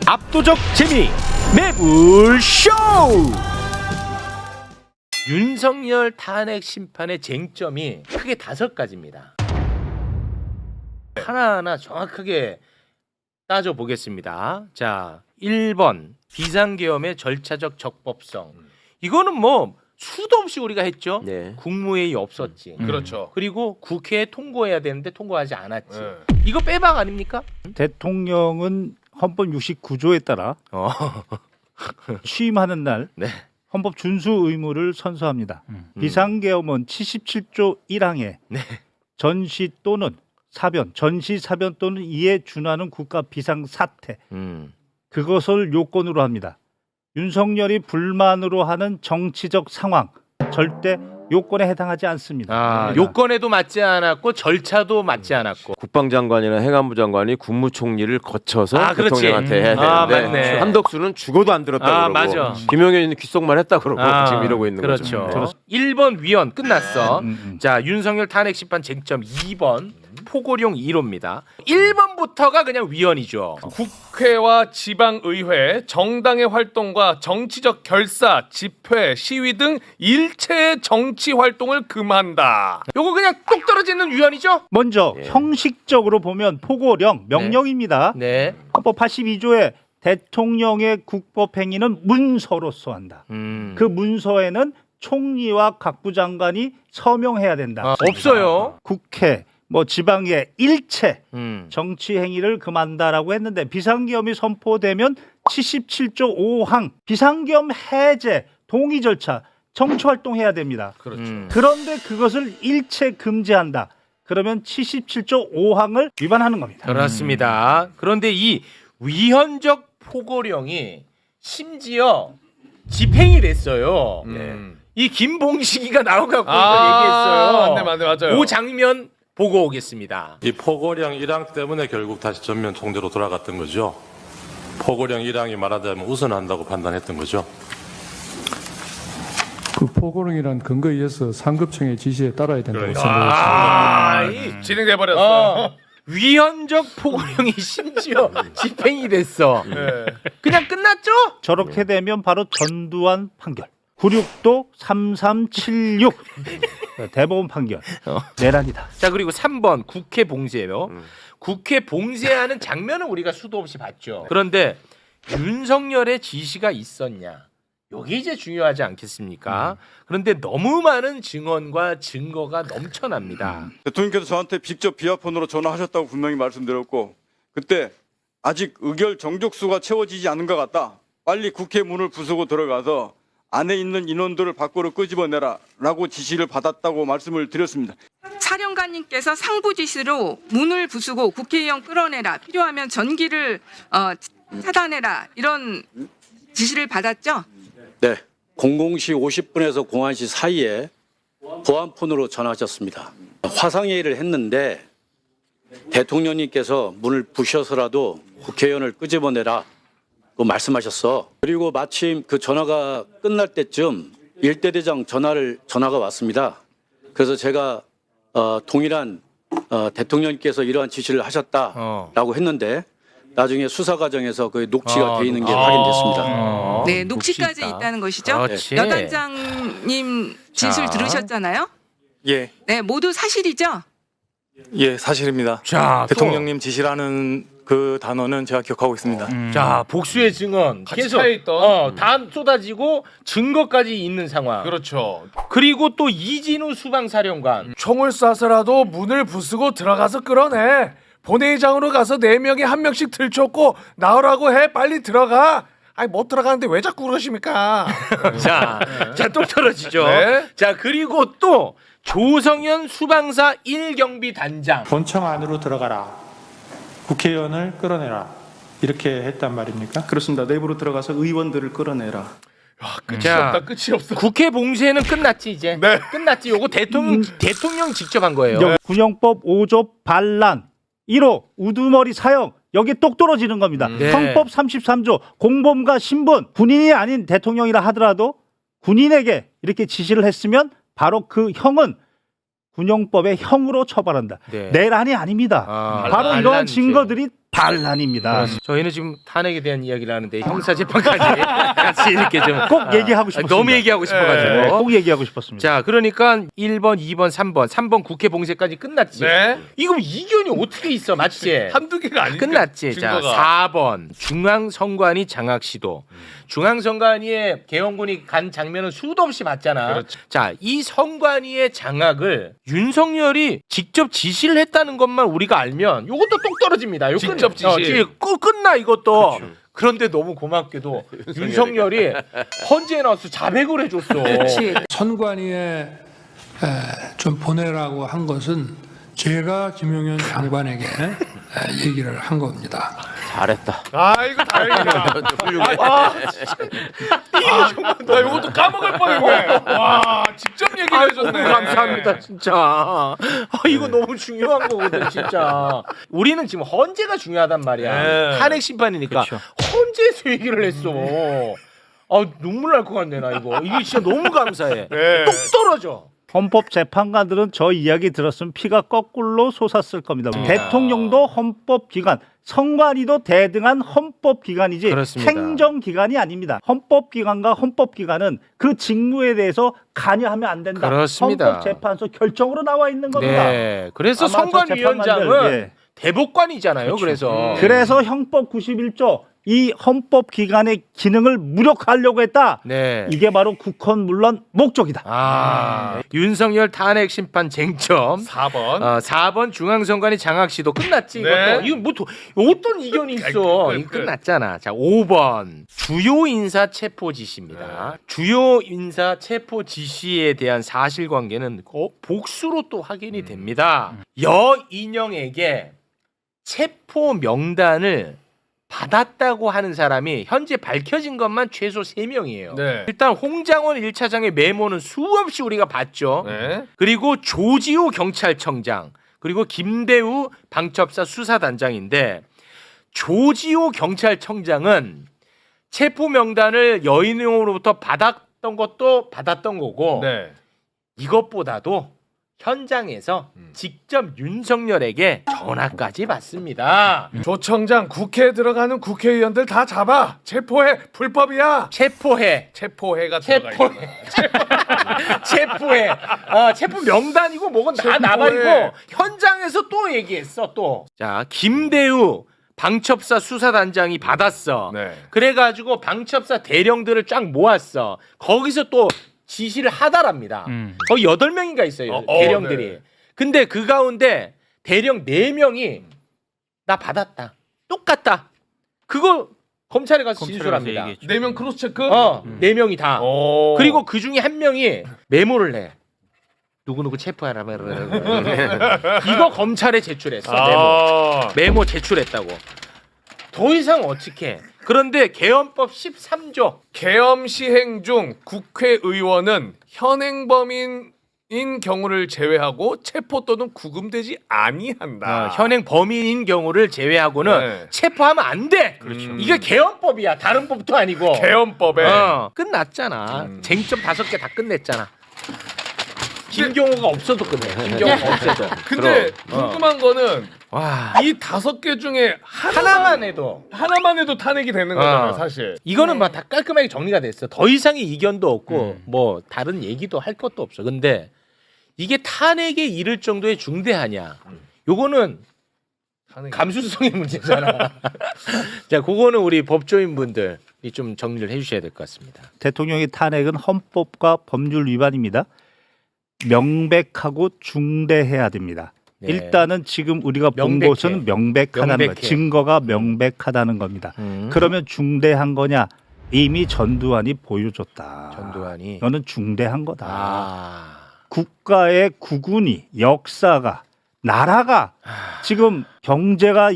압도적 재미 매불쇼. 윤석열 탄핵 심판의 쟁점이 크게 5가지입니다. 하나하나 정확하게 따져보겠습니다. 자, 1번 비상계엄의 절차적 적법성. 이거는 뭐 수도 없이 우리가 했죠. 네. 국무회의 없었지. 그렇죠. 그리고 국회에 통과해야 되는데 통과하지 않았지. 이거 빼박 아닙니까? 대통령은 헌법 69조에 따라 취임하는 날 네. 헌법 준수 의무를 선서합니다. 비상계엄은 77조 1항에 네. 전시 또는 사변, 전시 사변 또는 이에 준하는 국가 비상 사태 그것을 요건으로 합니다. 윤석열이 불만으로 하는 정치적 상황 절대 요건에 해당하지 않습니다. 요건에도 맞지 않았고 절차도 맞지 않았고. 국방장관이나 행안부 장관이 국무총리를 거쳐서 그렇지. 대통령한테 해야 되는데 맞네. 한덕수는 죽어도 안 들었다고 그러고 맞아. 김용현은 귓속말 했다 그러고 지금 이러고 있는 그렇죠. 거죠. 1번 위헌 끝났어. 자, 윤석열 탄핵 심판 쟁점 2번 포고령 1호입니다. 1번부터가 그냥 위헌이죠. 국회와 지방의회, 정당의 활동과 정치적 결사, 집회, 시위 등 일체의 정치 활동을 금한다. 요거 그냥 뚝 떨어지는 위헌이죠? 먼저 형식적으로 보면 포고령 명령입니다. 네. 헌법 82조에 대통령의 국법행위는 문서로서 한다. 그 문서에는 총리와 각부 장관이 서명해야 된다. 없어요. 국회 지방의 일체 정치 행위를 금한다라고 했는데 비상계엄이 선포되면 77조 5항 비상계엄 해제 동의 절차 정치 활동해야 됩니다. 그렇죠. 그런데 그것을 일체 금지한다. 그러면 77조 5항을 위반하는 겁니다. 그렇습니다. 그런데 이 위헌적 포고령이 심지어 집행이 됐어요. 이 김봉식이가 나와갖고 이걸 얘기했어요. 맞네, 맞아요. 그 장면 보고 오겠습니다. 이 포고령 1항 때문에 결국 다시 전면 총대로 돌아갔던 거죠. 포고령 1항이 말하자면 우선한다고 판단했던 거죠. 그 포고령이란 근거에 의해서 상급청의 지시에 따라야 된다고 생각했습니다. 진행돼 버렸어. 위헌적 포고령이 심지어 집행이 됐어. 그냥 끝났죠? 저렇게 되면 바로 전두환 판결. 96도 3376 대법원 판결 내란이다. 자, 그리고 3번 국회 봉쇄요. 국회 봉쇄하는 장면은 우리가 수도 없이 봤죠. 그런데 윤석열의 지시가 있었냐? 이게 이제 중요하지 않겠습니까? 그런데 너무 많은 증언과 증거가 넘쳐납니다. 대통령께서 저한테 직접 비아폰으로 전화하셨다고 분명히 말씀드렸고 그때 아직 의결 정족수가 채워지지 않은 것 같다. 빨리 국회 문을 부수고 들어가서 안에 있는 인원들을 밖으로 끄집어내라 라고 지시를 받았다고 말씀을 드렸습니다. 사령관님께서 상부 지시로 문을 부수고 국회의원 끌어내라, 필요하면 전기를 차단해라, 이런 지시를 받았죠? 네, 00시 50분에서 01시 사이에 보안폰으로 전화하셨습니다. 화상회의를 했는데 대통령님께서 문을 부셔서라도 국회의원을 끄집어내라 고 말씀하셨어. 그리고 마침 그 전화가 끝날 때쯤 일대대장 전화가 왔습니다. 그래서 제가 동일한 대통령님께서 이러한 지시를 하셨다라고 했는데 나중에 수사 과정에서 그 녹취가 돼 있는 게 확인됐습니다. 네, 녹취까지 있다는 것이죠. 그렇지. 여단장님 진술 들으셨잖아요. 예, 네, 모두 사실이죠. 예, 사실입니다. 자, 대통령님 지시라는 그 단어는 제가 기억하고 있습니다. 자, 복수의 증언 같이 계속 차있던. 다 쏟아지고 증거까지 있는 상황. 그렇죠. 그리고 또 이진우 수방사령관. 총을 쏴서라도 문을 부수고 들어가서 끌어내. 본회의장으로 가서 4명이 1명씩 들쳤고 나오라고 해. 빨리 들어가. 아니 못 들어가는데 왜 자꾸 그러십니까? 자, 또 떨어지죠. 네. 자, 그리고 또 조성현 수방사 1경비 단장. 본청 안으로 들어가라. 국회의원을 끌어내라. 이렇게 했단 말입니까? 그렇습니다. 내부로 들어가서 의원들을 끌어내라. 끝이 없어. 국회 봉쇄는 끝났지 이제. 네. 끝났지. 요거 대통령 직접 한 거예요. 군형법 5조 반란 1호 우두머리 사형 여기 똑 떨어지는 겁니다. 네. 헌법 33조 공범과 신분 군인이 아닌 대통령이라 하더라도 군인에게 이렇게 지시를 했으면 바로 그 형은 군형법의 형으로 처벌한다. 네. 내란이 아닙니다. 바로 이러한 반란죄. 증거들이 반란입니다. 저희는 지금 탄핵에 대한 이야기를 하는데 형사재판까지 같이 이렇게 좀 꼭 얘기하고 싶었습니다. 너무 얘기하고 싶어가지고 네, 꼭 얘기하고 싶었습니다. 자, 그러니까 1번, 2번, 3번 국회 봉쇄까지 끝났지. 네. 이거 이견이 어떻게 있어, 맞지? 한두 개가 아니니까. 끝났지. 자, 증거가. 4번 중앙선관위 장악 시도. 중앙선관위에 계엄군이 간 장면은 수도 없이 봤잖아. 그렇죠. 자, 이 선관위의 장악을 윤석열이 직접 지시를 했다는 것만 우리가 알면 이것도 똑 떨어집니다. 이거 직접 지시. 끝나 이것도. 그런데 너무 고맙게도 윤석열이 헌재에 나와서 자백을 해줬어. 선관위에 좀 보내라고 한 것은 제가 김용현 장관에게 얘기를 한 겁니다. 잘했다. 아 이거 다행이다. 나 이것도 까먹을 뻔했네. 와 직접 얘기를 해줬네. 너무 감사합니다 진짜. 이거 너무 중요한 거거든 진짜. 우리는 지금 헌재가 중요하단 말이야. 네. 탄핵 심판이니까 그렇죠. 헌재에서 얘기를 했어. 눈물 날 것 같네 나 이거. 이게 진짜 너무 감사해. 네. 똑 떨어져. 헌법재판관들은 저 이야기 들었으면 피가 거꾸로 솟았을 겁니다. 대통령도 헌법기관, 선관위도 대등한 헌법기관이지 그렇습니다. 행정기관이 아닙니다. 헌법기관과 헌법기관은 그 직무에 대해서 관여하면 안 된다. 그렇습니다. 헌법재판소 결정으로 나와 있는 겁니다. 네. 그래서 아마 저 선관위원장은 재판관들, 대법관이잖아요. 그렇죠. 그래서 형법 91조 이 헌법기관의 기능을 무력화하려고 했다. 네. 이게 바로 국헌 물론 목적이다. 윤석열 탄핵 심판 쟁점 4번. 4번 중앙선관위 장악 시도 끝났지. 네. 이거 뭐 어떤 이견이 있어? 이거 끝났잖아. 자, 5번 주요 인사 체포 지시입니다. 주요 인사 체포 지시에 대한 사실관계는 복수로 또 확인이 됩니다. 여인영에게 체포 명단을 받았다고 하는 사람이 현재 밝혀진 것만 최소 3명이에요. 네. 일단 홍장원 1차장의 메모는 수없이 우리가 봤죠. 네. 그리고 조지호 경찰청장, 그리고 김대우 방첩사 수사단장인데 조지호 경찰청장은 체포 명단을 여인으로부터 받았던 것도 받았던 거고 네. 이것보다도 현장에서 직접 윤석열에게 전화까지 받습니다. 조 청장 국회에 들어가는 국회의원들 다 잡아 체포해. 불법이야. 체포해가 들어가 있구나. 체포해. 체포 명단이고 뭐건 다 체포해. 나발이고 현장에서 또 얘기했어 또. 자, 김대우 방첩사 수사단장이 받았어. 네. 그래가지고 방첩사 대령들을 쫙 모았어. 거기서 또 지시를 하다랍니다. 거의 8명인가 있어요. 대령들이. 네. 근데 그 가운데 대령 4명이 나 받았다. 똑같다. 그거 검찰에 가서 진술합니다. 4명 크로스 체크? 4명이 다. 그리고 그 중에 한 명이 메모를 해. 누구누구 체포하라. 이거 검찰에 제출했어. 메모 제출했다고. 더 이상 어떻게? 그런데 계엄법 13조 계엄 시행 중 국회의원은 현행 범인인 경우를 제외하고 체포 또는 구금되지 아니한다. 현행 범인인 경우를 제외하고는 네. 체포하면 안 돼. 이게 계엄법이야. 다른 법도 아니고. 계엄법에 끝났잖아. 쟁점 5개 다 끝냈잖아. 김경호가 없어도 끝내. 김경호가 없어도. 근데 궁금한 거는 와. 이 5개 중에 하나만 해도 탄핵이 되는 거잖아요, 사실. 이거는 막 다 깔끔하게 정리가 됐어. 더 이상의 이견도 없고 뭐 다른 얘기도 할 것도 없어. 근데 이게 탄핵에 이를 정도의 중대하냐? 요거는 감수성의 문제잖아. 자, 그거는 우리 법조인분들이 좀 정리를 해주셔야 될 것 같습니다. 대통령의 탄핵은 헌법과 법률 위반입니다. 명백하고 중대해야 됩니다. 네. 일단은 지금 우리가 본 명백해. 것은 명백하다는 명백해. 거, 증거가 명백하다는 겁니다. 그러면 중대한 거냐? 이미 전두환이 보여줬다. 전두환이. 너는 중대한 거다. 국가의 국운이, 역사가, 나라가 지금 경제가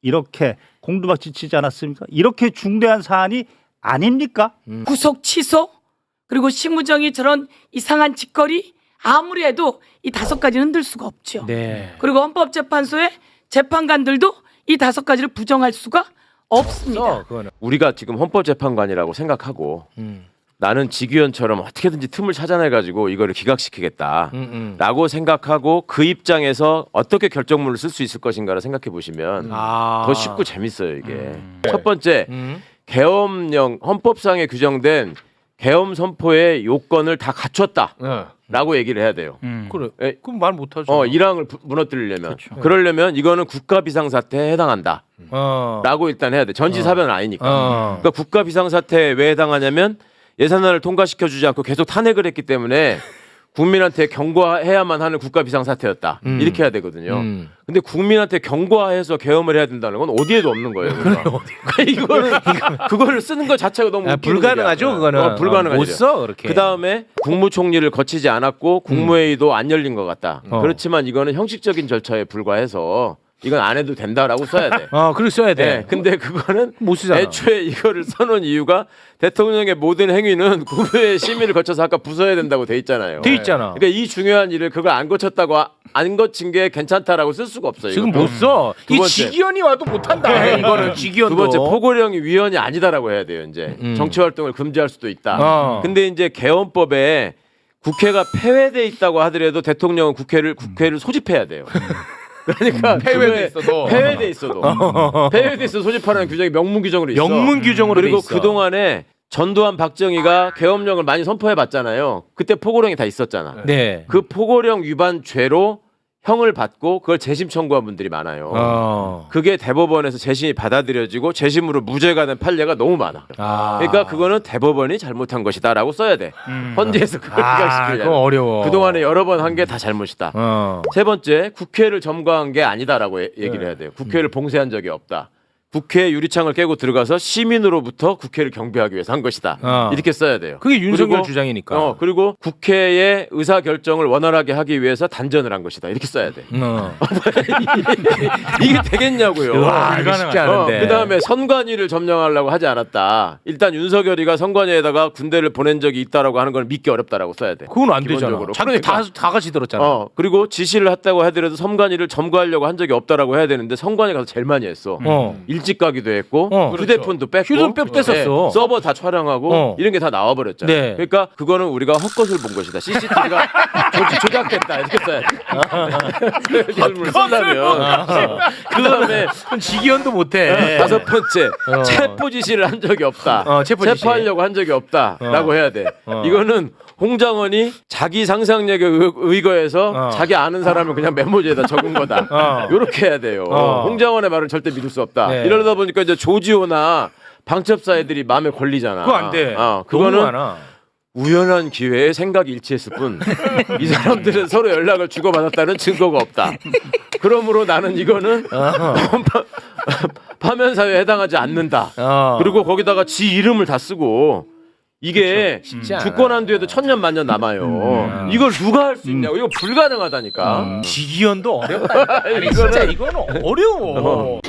이렇게 공두박질 치지 않았습니까? 이렇게 중대한 사안이 아닙니까? 구속 취소 그리고 심우정이 저런 이상한 짓거리 아무리 해도 이 5가지는 흔들 수가 없죠. 네. 그리고 헌법재판소의 재판관들도 이 5가지를 부정할 수가 없습니다. 우리가 지금 헌법재판관이라고 생각하고 나는 지기현처럼 어떻게든지 틈을 찾아내가지고 이거를 기각시키겠다라고 생각하고 그 입장에서 어떻게 결정문을 쓸 수 있을 것인가를 생각해 보시면 더 쉽고 재밌어요 이게. 첫 번째 계엄령 헌법상에 규정된 계엄 선포의 요건을 다 갖췄다라고 얘기를 해야 돼요. 그래. 그럼 말 못하죠. 일항을 무너뜨리려면 그러려면 이거는 국가 비상사태에 해당한다라고 일단 해야 돼. 전지사변은 아니니까. 그러니까 국가 비상사태에 왜 해당하냐면 예산안을 통과시켜주지 않고 계속 탄핵을 했기 때문에 국민한테 경고해야만 하는 국가 비상사태였다. 이렇게 해야 되거든요. 근데 국민한테 경고해서 계엄을 해야 된다는 건 어디에도 없는 거예요. 그거를 쓰는 것 자체가 너무 불가능하죠. 그거는 불가능하죠. 못 써 그렇게. 그 다음에 국무총리를 거치지 않았고 국무회의도 안 열린 것 같다. 그렇지만 이거는 형식적인 절차에 불과해서 이건 안 해도 된다라고 써야 돼. 그렇게 써야 돼. 네, 근데 그거는 못 쓰잖아. 애초에 이거를 써놓은 이유가 대통령의 모든 행위는 국무회의 심의를 거쳐서 아까 부서야 된다고 돼 있잖아요. 돼 있잖아. 그러니까 이 중요한 일을 그걸 안 거쳤다고 안 거친 게 괜찮다라고 쓸 수가 없어요. 지금 이것도. 못 써. 두 이 번째. 지기현이 와도 못한다. 이거는 지기현도. 두 번째 포고령이 위헌이 아니다라고 해야 돼요. 이제 정치 활동을 금지할 수도 있다. 근데 이제 계엄법에 국회가 폐회돼 있다고 하더라도 대통령은 국회를 소집해야 돼요. 그러니까 폐회돼 있어도 폐회돼 있어도 소집하라는 규정이 명문 규정으로 있어. 명문 규정으로 그리고 돼 있어. 그 동안에 전두환 박정희가 계엄령을 많이 선포해 봤잖아요. 그때 포고령이 다 있었잖아. 네. 그 포고령 위반 죄로 형을 받고 그걸 재심 청구한 분들이 많아요. 그게 대법원에서 재심이 받아들여지고 재심으로 무죄가 된 판례가 너무 많아. 그러니까 그거는 대법원이 잘못한 것이다라고 써야 돼. 헌재에서 그걸 기각시키려면. 그거 어려워. 그동안에 여러 번 한 게 다 잘못이다. 세 번째, 국회를 점거한 게 아니다라고 얘기를 해야 돼요. 국회를 봉쇄한 적이 없다. 국회 유리창을 깨고 들어가서 시민으로부터 국회를 경비하기 위해서 한 것이다. 이렇게 써야 돼요. 그게 윤석열 그리고, 주장이니까. 그리고 국회의 의사 결정을 원활하게 하기 위해서 단전을 한 것이다. 이렇게 써야 돼. 이게 되겠냐고요. 와, 이거 쉽지 않은데. 그다음에 선관위를 점령하려고 하지 않았다. 일단 윤석열이가 선관위에다가 군대를 보낸 적이 있다라고 하는 걸 믿기 어렵다라고 써야 돼. 그건 안 되잖아. 그러니까. 다 같이 들었잖아. 그리고 지시를 했다고 하더라도 선관위를 점거하려고 한 적이 없다라고 해야 되는데 선관위 가서 제일 많이 했어. 일찍 가기도 했고 휴대폰도 뺐고 휴대폰 뺐었어. 서버 다 촬영하고 이런 게 다 나와버렸잖아요. 네. 그러니까 그거는 우리가 헛것을 본 것이다. CCTV가 조작됐다 이렇게 써야 돼. 헛것을 쓰려면 그다음에 지기현도 못해. 다섯 번째 체포 지시를 한 적이 없다. 체포하려고 한 적이 없다라고 해야 돼. 이거는 홍장원이 자기 상상력에 의거해서 자기 아는 사람을 그냥 메모지에다 적은 거다. 이렇게 해야 돼요. 홍장원의 말을 절대 믿을 수 없다. 네. 이러다 보니까 이제 조지호나 방첩사 애들이 마음에 걸리잖아. 그거 안 돼. 그거는 우연한 기회에 생각이 일치했을 뿐 이 사람들은 서로 연락을 주고받았다는 증거가 없다. 그러므로 나는 이거는 파면사회에 해당하지 않는다. 그리고 거기다가 지 이름을 다 쓰고 이게 주권한 뒤에도 천년 만년 남아요. 이걸 누가 할 수 있냐고. 이거 불가능하다니까. 지기현도 어렵다. 아니, 진짜 이거는 어려워.